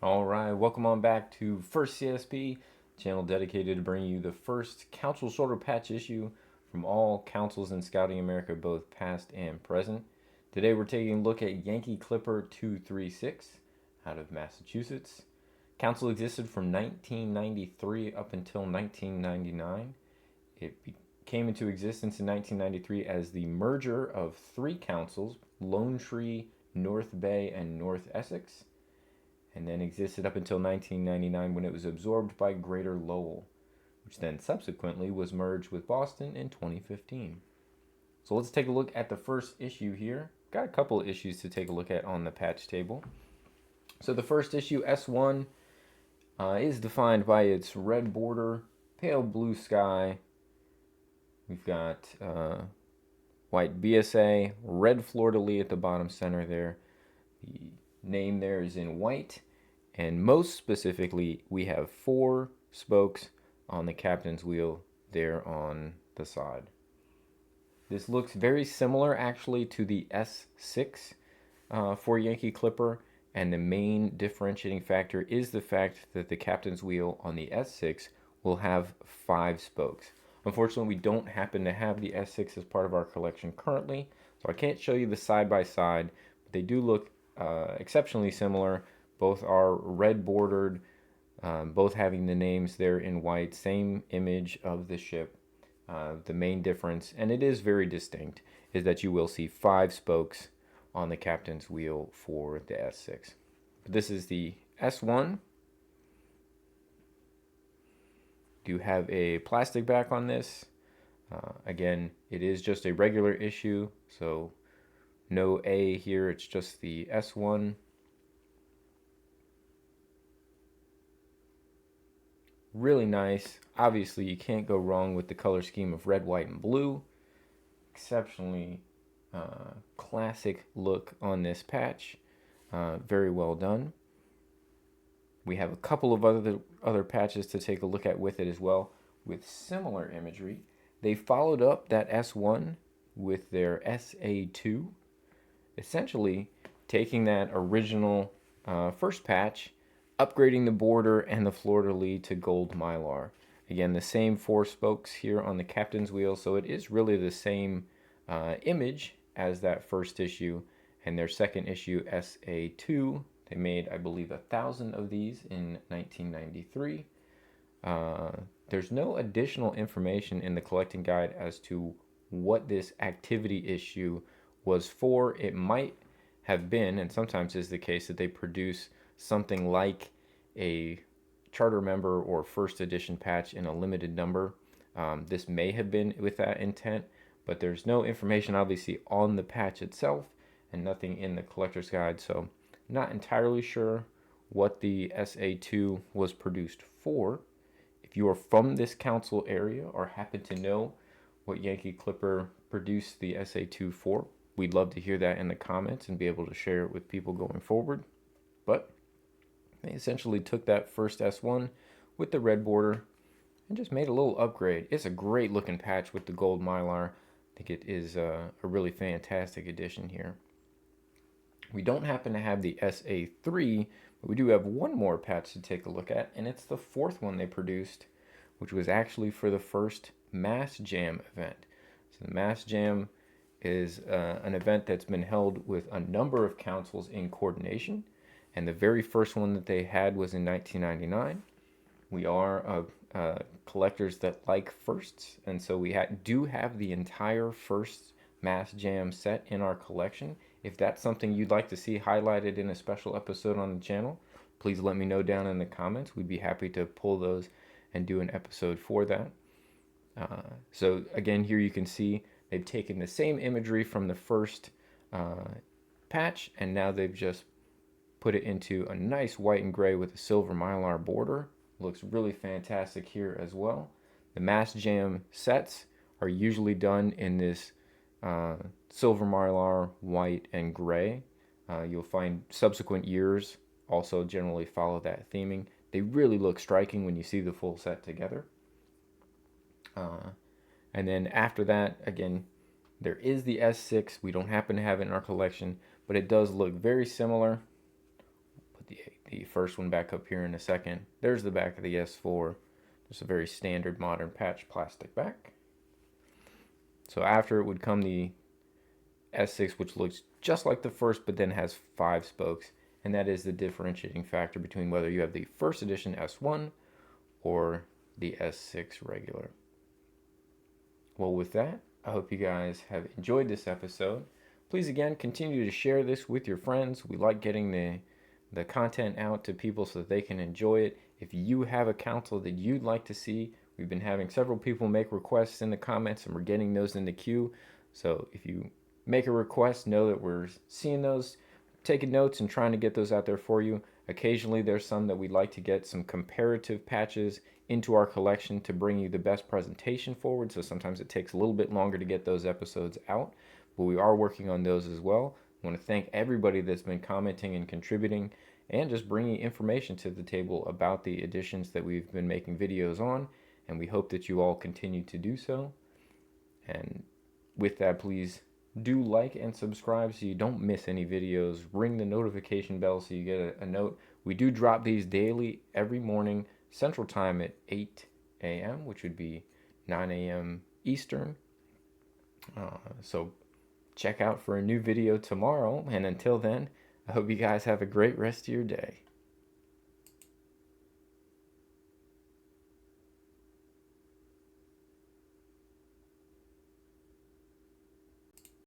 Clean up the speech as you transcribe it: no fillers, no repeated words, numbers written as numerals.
All right, welcome on back to First CSP, channel dedicated to bringing you the first council shoulder patch issue from all councils in Scouting America, both past and present. Today we're taking a look at Yankee Clipper 236 out of Massachusetts. Council existed from 1993 up until 1999. It came into existence in 1993 as the merger of three councils, Lone Tree, North Bay, and North Essex, and then existed up until 1999 when it was absorbed by Greater Lowell, which then subsequently was merged with Boston in 2015. So let's take a look at the first issue here. Got a couple of issues to take a look at on the patch table. So the first issue, S1, is defined by its red border, pale blue sky. We've got white BSA, red fleur-de-lis at the bottom center there. The name there is in white. And most specifically, we have 4 spokes on the captain's wheel there on the side. This looks very similar actually to the S6 for Yankee Clipper, and the main differentiating factor is the fact that the captain's wheel on the S6 will have 5 spokes. Unfortunately, we don't happen to have the S6 as part of our collection currently, so I can't show you the side-by-side, but they do look exceptionally similar. Both are red bordered, both having the names there in white, same image of the ship. The main difference, and it is very distinct, is that you will see 5 spokes on the captain's wheel for the S6. This is the S1. Do have a plastic back on this. Again, it is just a regular issue, so no A here, it's just the S1. Really nice. Obviously, you can't go wrong with the color scheme of red, white, and blue. Exceptionally classic look on this patch. Very well done. We have a couple of other patches to take a look at with it as well, with similar imagery. They followed up that S1 with their SA2, essentially taking that original first patch, upgrading the border and the fleur-de-lis to gold mylar. Again, the same 4 spokes here on the captain's wheel, so it is really the same image as that first issue. And their second issue, SA2, they made, I believe, 1,000 of these in 1993. There's no additional information in the collecting guide as to what this activity issue was for. It might have been, and sometimes is the case, that they produce something like a charter member or first edition patch in a limited number. This may have been with that intent, but there's no information obviously on the patch itself and nothing in the collector's guide, so not entirely sure what the SA2 was produced for. If you are from this council area or happen to know what Yankee Clipper produced the SA2 for, we'd love to hear that in the comments and be able to share it with people going forward. But they essentially took that first S1 with the red border and just made a little upgrade. It's a great looking patch with the gold mylar. I think it is a really fantastic addition here. We don't happen to have the SA3, but we do have one more patch to take a look at, and it's the 4th one they produced, which was actually for the first Mass Jam event. So the Mass Jam is an event that's been held with a number of councils in coordination, and the very first one that they had was in 1999. We are collectors that like firsts, and so we do have the entire first Mass Jam set in our collection. If that's something you'd like to see highlighted in a special episode on the channel, please let me know down in the comments. We'd be happy to pull those and do an episode for that. So again, here you can see they've taken the same imagery from the first patch, and now they've just put it into a nice white and gray with a silver mylar border. Looks really fantastic here as well. The Mass Jam sets are usually done in this silver mylar, white, and gray. You'll find subsequent years also generally follow that theming. They really look striking when you see the full set together. And then after that, again, there is the S6. We don't happen to have it in our collection, but it does look very similar. Put the first one back up here in a second. There's the back of the S4. Just a very standard modern patch plastic back. So after it would come the S6, which looks just like the first, but then has 5 spokes. And that is the differentiating factor between whether you have the first edition S1 or the S6 regular. Well, with that, I hope you guys have enjoyed this episode. Please, again, continue to share this with your friends. We like getting the content out to people so that they can enjoy it. If you have a console that you'd like to see, we've been having several people make requests in the comments, and we're getting those in the queue. So if you make a request, know that we're seeing those, taking notes, and trying to get those out there for you. Occasionally, there's some that we'd like to get some comparative patches into our collection to bring you the best presentation forward. So sometimes it takes a little bit longer to get those episodes out, but we are working on those as well. I want to thank everybody that's been commenting and contributing and just bringing information to the table about the editions that we've been making videos on, and we hope that you all continue to do so. And with that, please do like and subscribe so you don't miss any videos. Ring the notification bell so you get a note. We do drop these daily every morning, Central Time at 8 a.m., which would be 9 a.m. Eastern. So check out for a new video tomorrow. And until then, I hope you guys have a great rest of your day.